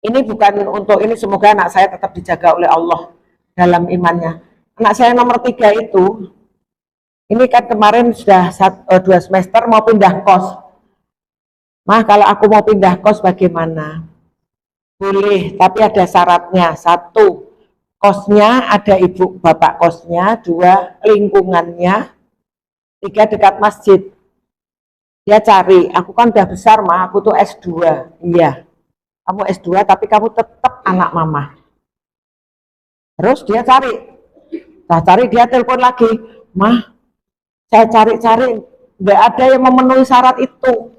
A: Ini bukan untuk ini, semoga anak saya tetap dijaga oleh Allah dalam imannya. Anak saya nomor 3 itu, ini kan kemarin sudah 2 semester mau pindah kos. Mah kalau aku mau pindah kos bagaimana? Boleh, tapi ada syaratnya. 1, kosnya ada ibu bapak kosnya. 2, lingkungannya. 3, dekat masjid. Dia cari, aku kan udah besar mah, aku tuh S2. Iya, kamu S2 tapi kamu tetap anak mama. Terus dia cari, dia telepon lagi, mah saya cari-cari nggak ada yang memenuhi syarat itu.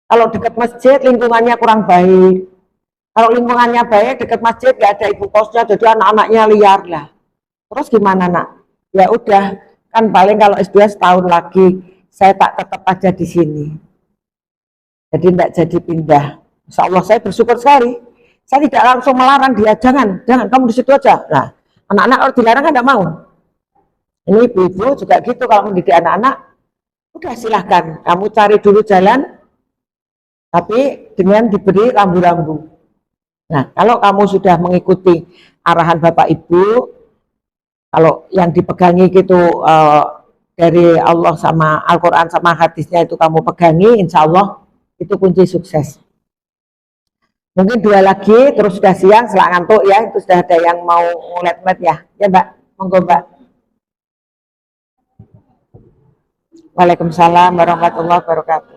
A: Kalau dekat masjid lingkungannya kurang baik, kalau lingkungannya baik dekat masjid nggak ada ibu kosnya, jadi anak-anaknya liar lah. Terus gimana nak? Ya udah, kan paling kalau S2 setahun lagi, saya tak tetap aja di sini. Jadi tidak jadi pindah. Insya Allah saya bersyukur sekali. Saya tidak langsung melarang dia, jangan kamu di situ aja. Nah, anak-anak kalau dilarang kan tidak mau. Ini ibu-ibu juga gitu kalau mendidik anak-anak, udah silahkan kamu cari dulu jalan, tapi dengan diberi rambu-rambu. Nah, kalau kamu sudah mengikuti arahan Bapak Ibu, kalau yang dipegangi gitu dari Allah sama Al-Quran sama hadisnya itu kamu pegangi, insya Allah itu kunci sukses. Mungkin 2 lagi, terus sudah siang, selak ngantuk ya, itu sudah ada yang mau ngeliat-ngeliat ya. Ya Mbak, monggo Mbak. Waalaikumsalam warahmatullahi wabarakatuh.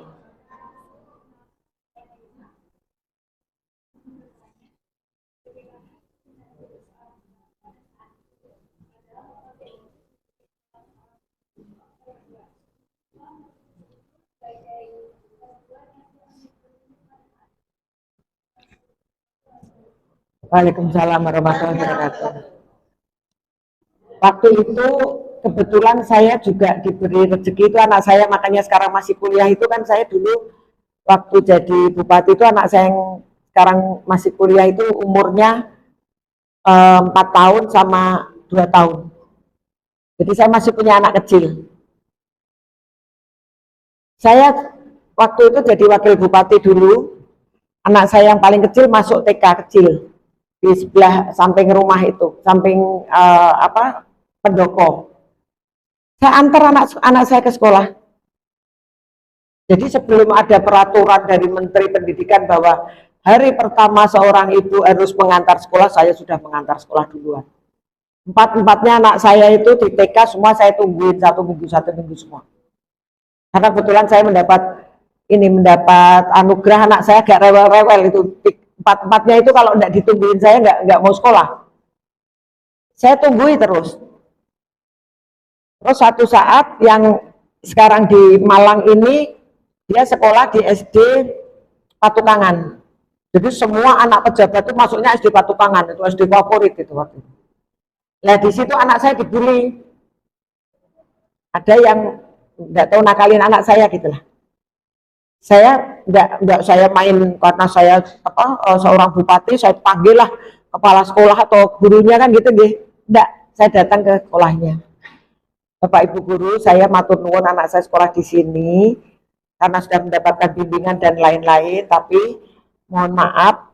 A: Waalaikumsalam warahmatullahi wabarakatuh. Waktu itu kebetulan saya juga diberi rezeki, itu anak saya, makanya sekarang masih kuliah. Itu kan saya dulu waktu jadi bupati itu anak saya yang sekarang masih kuliah itu umurnya 4 tahun sama 2 tahun. Jadi saya masih punya anak kecil. Saya waktu itu jadi wakil bupati dulu, anak saya yang paling kecil masuk TK kecil di sebelah samping rumah itu, samping pendopo. Saya antar anak saya ke sekolah. Jadi sebelum ada peraturan dari Menteri Pendidikan bahwa hari pertama seorang ibu harus mengantar sekolah, saya sudah mengantar sekolah duluan. Empat-empatnya anak saya itu di TK semua saya tungguin satu minggu semua. Karena kebetulan saya mendapat anugerah, anak saya agak rewel-rewel itu. Empat-empatnya itu kalau tidak ditungguin saya nggak mau sekolah. Saya tunggui terus. Terus satu saat yang sekarang di Malang ini, dia sekolah di SD Patukangan. Jadi semua anak pejabat itu masuknya SD Patukangan, itu SD favorit itu waktu itu. Nah di situ anak saya dibully. Ada yang nggak tahu nakalin anak saya gitulah. Saya nggak saya main karena saya seorang bupati, saya panggil lah kepala sekolah atau gurunya kan gitu deh. Nggak, saya datang ke sekolahnya. Bapak Ibu guru, saya matur nuwun anak saya sekolah di sini karena sudah mendapatkan bimbingan dan lain-lain, tapi mohon maaf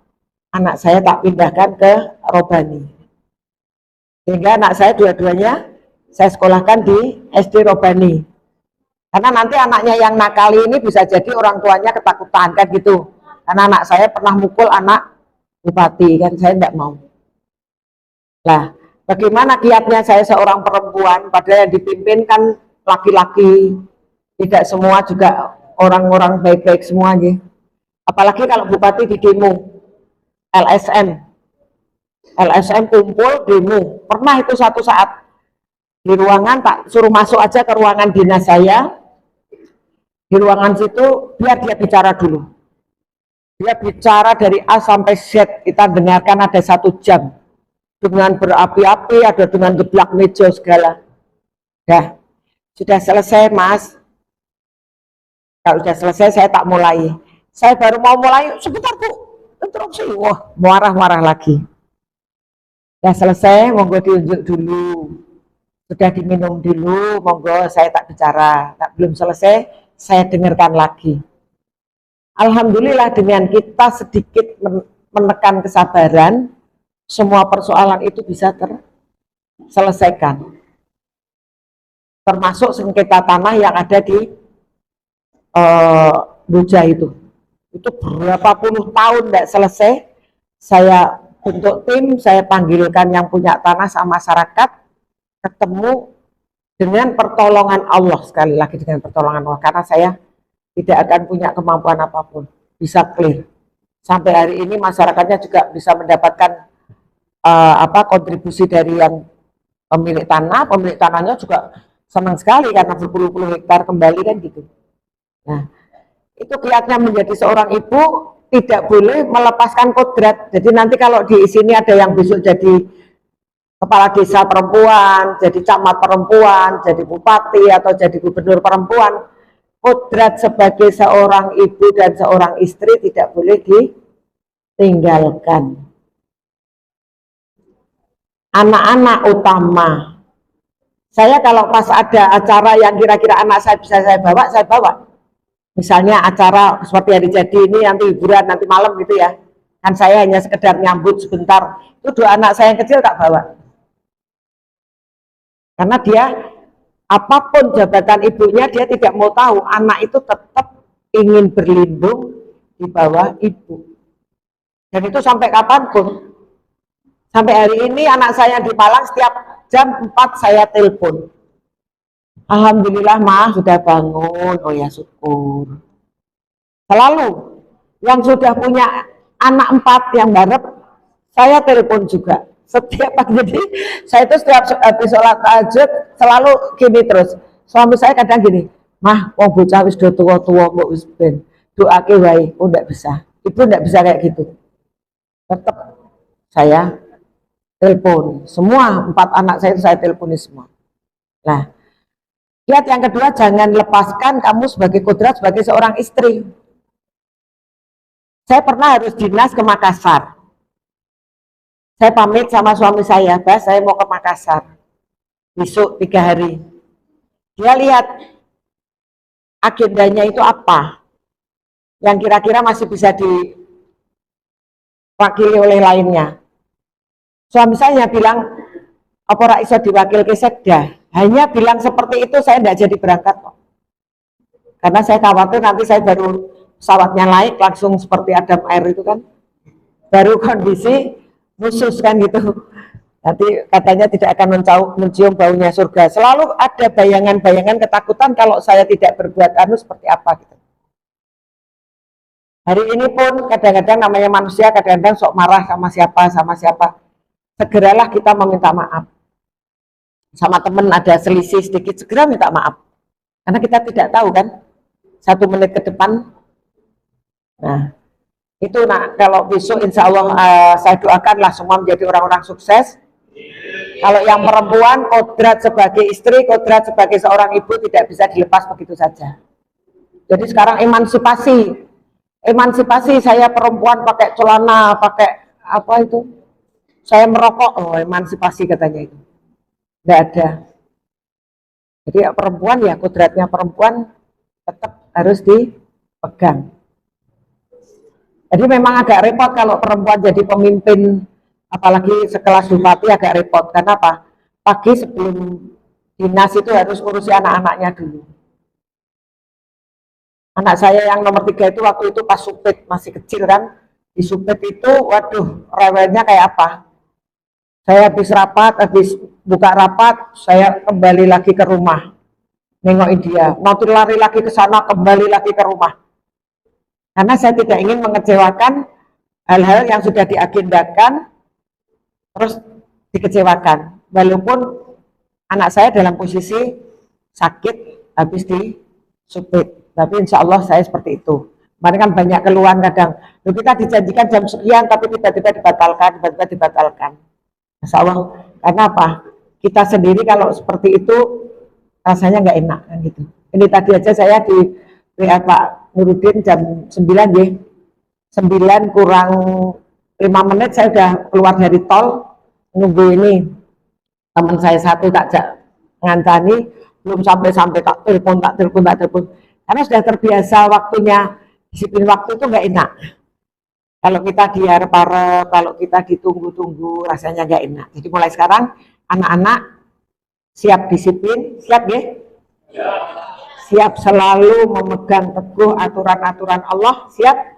A: anak saya tak pindahkan ke Robani. Sehingga anak saya dua-duanya saya sekolahkan di SD Robani. Karena nanti anaknya yang nakali ini bisa jadi orang tuanya ketakutan kan gitu. Karena anak saya pernah mukul anak bupati kan, saya tidak mau. Lah, bagaimana kiatnya saya seorang perempuan, padahal yang dipimpin kan laki-laki, tidak semua juga orang-orang baik-baik semuanya. Apalagi kalau bupati di demo, LSM kumpul demo. Pernah itu satu saat di ruangan, tak suruh masuk aja ke ruangan dinas saya. Di ruangan situ biar dia bicara dulu. Dia bicara dari A sampai Z, kita dengarkan ada 1 jam. Dengan berapi-api, ada dengan geblak meja segala. Dah, sudah selesai mas. Kalau sudah selesai saya tak mulai. Saya baru mau mulai, sebentar bu, interupsi. Wah, marah-marah lagi. Sudah selesai, monggo diunjuk dulu. Sudah diminum dulu, monggo saya tak bicara. Tak belum selesai, saya dengarkan lagi. Alhamdulillah dengan kita sedikit menekan kesabaran, semua persoalan itu bisa terselesaikan. Termasuk sengketa tanah yang ada di Buja itu. Itu berapa puluh tahun tidak selesai. Saya bentuk tim, saya panggilkan yang punya tanah sama masyarakat, ketemu dengan pertolongan Allah, sekali lagi dengan pertolongan Allah, karena saya tidak akan punya kemampuan apapun, bisa clear. Sampai hari ini masyarakatnya juga bisa mendapatkan kontribusi dari yang pemilik tanahnya juga senang sekali karena berpuluh-puluh hektar kembali kan gitu. Nah, itu kiatnya menjadi seorang ibu, tidak boleh melepaskan kodrat. Jadi nanti kalau di sini ada yang besok jadi kepala desa perempuan, jadi camat perempuan, jadi bupati atau jadi gubernur perempuan, kodrat sebagai seorang ibu dan seorang istri tidak boleh ditinggalkan. Anak-anak utama. Saya kalau pas ada acara yang kira-kira anak saya bisa saya bawa. Misalnya acara seperti hari jadi ini, nanti hiburan, nanti malam gitu ya. Kan saya hanya sekedar nyambut sebentar. Itu 2 anak saya yang kecil tak bawa. Karena dia, apapun jabatan ibunya, dia tidak mau tahu. Anak itu tetap ingin berlindung di bawah ibu. Dan itu sampai kapanpun. Sampai hari ini anak saya di Malang setiap jam 4 saya telepon. Alhamdulillah ma sudah bangun, oh ya syukur. Selalu yang sudah punya anak 4 yang barep, saya telepon juga. Setiap pagi, jadi saya itu setiap habis sholat tahajud selalu gini terus. Suami saya kadang gini, mah mau bocah wis do tua-tua kok wis ben doake wae, oh ndak bisa. Ibu ndak bisa kayak gitu. Tetap saya telepon. Semua 4 anak saya itu saya teleponi semua. Nah, kiat yang kedua, jangan lepaskan kamu sebagai kodrat sebagai seorang istri. Saya pernah harus dinas ke Makassar. Saya pamit sama suami saya, Bas, saya mau ke Makassar. Besok 3 hari. Dia lihat agendanya itu apa, yang kira-kira masih bisa diwakili oleh lainnya. Suami saya bilang, apa ora iso diwakil ke sekda. Hanya bilang seperti itu saya tidak jadi berangkat kok. Karena saya khawatir nanti saya baru pesawatnya naik langsung seperti Adam Air itu kan. Baru kondisi khusus kan gitu. Nanti katanya tidak akan mencium baunya surga. Selalu ada bayangan-bayangan ketakutan kalau saya tidak berbuat anu seperti apa gitu. Hari ini pun kadang-kadang namanya manusia kadang-kadang sok marah sama siapa. Segeralah kita meminta maaf. Sama teman ada selisih sedikit, segera minta maaf. Karena kita tidak tahu kan, 1 menit ke depan. Nah, itu kalau besok insya Allah saya doakanlah semua menjadi orang-orang sukses. Kalau yang perempuan, kodrat sebagai istri, kodrat sebagai seorang ibu tidak bisa dilepas begitu saja. Jadi sekarang emansipasi saya perempuan pakai celana, pakai apa itu, saya merokok, oh emansipasi katanya itu. Tidak ada. Jadi perempuan ya kodratnya perempuan tetap harus dipegang. Jadi memang agak repot kalau perempuan jadi pemimpin, apalagi sekelas bupati agak repot. Karena apa? Pagi sebelum dinas itu harus ngurusi anak-anaknya dulu. Anak saya yang nomor 3 itu waktu itu pas supit, masih kecil kan. Di supit itu, waduh, rewelnya kayak apa? Saya habis buka rapat, saya kembali lagi ke rumah, nengokin dia. Mau lari lagi ke sana, kembali lagi ke rumah. Karena saya tidak ingin mengecewakan hal-hal yang sudah diagendakan, terus dikecewakan. Walaupun anak saya dalam posisi sakit, habis disupit. Tapi insya Allah saya seperti itu. Kemarin kan banyak keluhan kadang, kita dijanjikan jam sekian, tapi tiba-tiba dibatalkan. Insya Allah, karena apa? Kita sendiri kalau seperti itu rasanya nggak enak kan gitu. Ini tadi aja saya di WA Pak Nurudin jam 9 ya. 9 kurang 5 menit saya udah keluar dari tol, nunggu ini teman saya satu tak ngancani, belum sampai tak telepon. Karena sudah terbiasa waktunya, disiplin waktu itu nggak enak. Kalau kita diharap-harap, kalau kita ditunggu-tunggu, rasanya nggak enak. Jadi mulai sekarang, anak-anak siap disiplin, siap ya? Siap selalu memegang teguh aturan-aturan Allah, siap?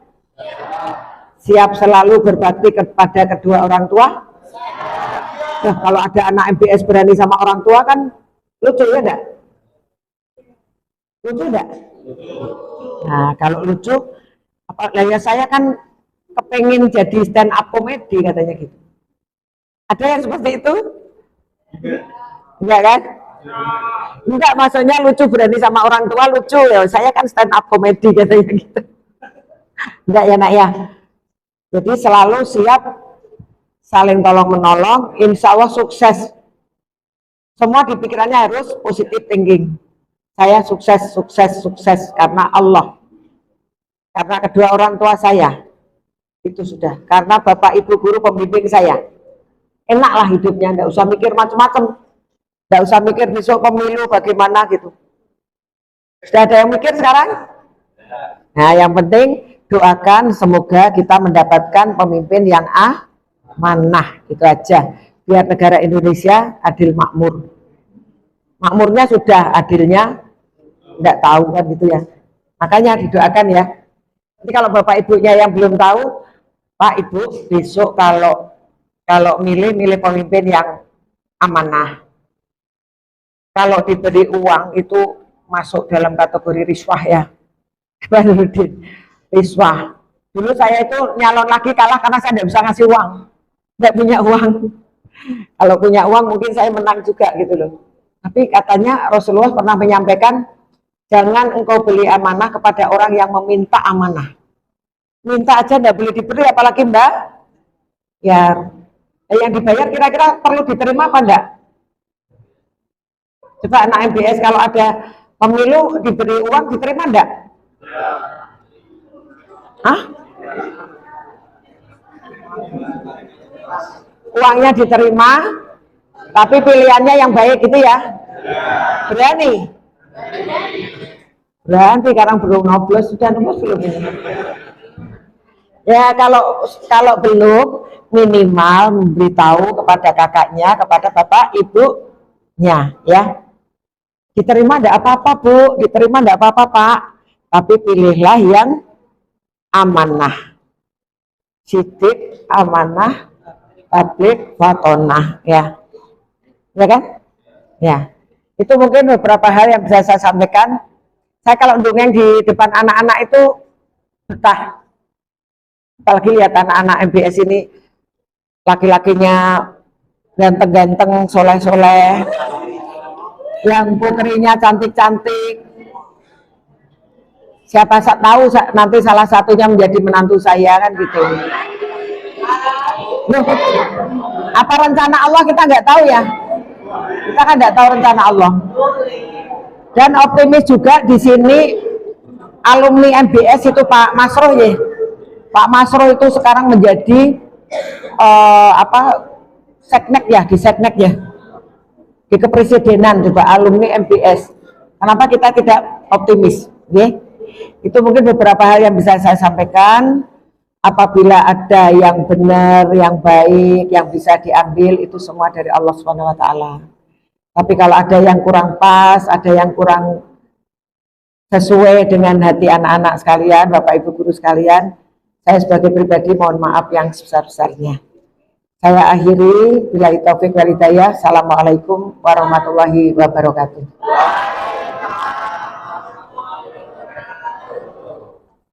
A: Siap selalu berbakti kepada kedua orang tua? Nah, kalau ada anak MBS berani sama orang tua kan lucu ya enggak? Lucu enggak? Nah, kalau lucu, apalagi saya kan kepengen jadi stand up komedi katanya gitu. Ada yang seperti itu? Enggak kan? Enggak, maksudnya lucu berani sama orang tua lucu ya. Saya kan stand up komedi katanya gitu. Enggak ya nak ya. Jadi selalu siap saling tolong menolong. Insya Allah sukses. Semua di pikirannya harus positive thinking. Saya sukses karena Allah. Karena kedua orang tua saya. Itu sudah, karena bapak ibu guru pembimbing saya. Enaklah hidupnya, enggak usah mikir macam-macam, enggak usah mikir besok pemilu bagaimana gitu. Sudah ada yang mikir sekarang? Nah, yang penting doakan semoga kita mendapatkan pemimpin yang amanah, itu aja. Biar negara Indonesia adil makmur. Makmurnya sudah, adilnya enggak tahu kan gitu ya. Makanya didoakan ya. Jadi kalau bapak ibunya yang belum tahu, Pak Ibu, besok kalau milih pemimpin yang amanah. Kalau diberi uang itu masuk dalam kategori riswah ya. Riswah. Dulu saya itu nyalon lagi kalah karena saya tidak bisa ngasih uang. Tidak punya uang. Kalau punya uang mungkin saya menang juga gitu loh. Tapi katanya Rasulullah pernah menyampaikan, jangan engkau beli amanah kepada orang yang meminta amanah. Minta aja enggak boleh diberi, apalagi mbak ya Yang dibayar kira-kira perlu diterima apa enggak? Coba anak MBS kalau ada pemilu diberi uang diterima enggak? Hah? Uangnya diterima, tapi pilihannya yang baik gitu ya? Berani? Berani, sekarang belum noblos, sudah noblos belum ini? Ya kalau belum, minimal memberitahu kepada kakaknya, kepada bapak ibunya, ya. Diterima enggak apa-apa Bu, diterima enggak apa-apa Pak, tapi pilihlah yang amanah, sidik, amanah, tablik, fatonah, ya kan? Ya, itu mungkin beberapa hal yang bisa saya sampaikan. Saya kalau dongeng di depan anak-anak itu betah, apalagi lihat anak-anak MBS ini laki-lakinya ganteng-ganteng, soleh-soleh, yang putrinya cantik-cantik. Siapa tahu nanti salah satunya menjadi menantu saya kan gitu. Loh, apa rencana Allah kita nggak tahu ya? Kita kan nggak tahu rencana Allah. Dan optimis juga di sini alumni MBS itu Pak Masroh ya. Pak Masroh itu sekarang menjadi seknek ya, di seknek ya, di kepresidenan juga alumni MBS. Kenapa kita tidak optimis? Ya? Itu mungkin beberapa hal yang bisa saya sampaikan. Apabila ada yang benar, yang baik, yang bisa diambil, itu semua dari Allah Subhanahu wa Ta'ala. Tapi kalau ada yang kurang pas, ada yang kurang sesuai dengan hati anak-anak sekalian, Bapak Ibu guru sekalian, saya sebagai pribadi mohon maaf yang sebesar-besarnya. Saya akhiri, billahi taufik wal hidayah. Assalamualaikum warahmatullahi wabarakatuh.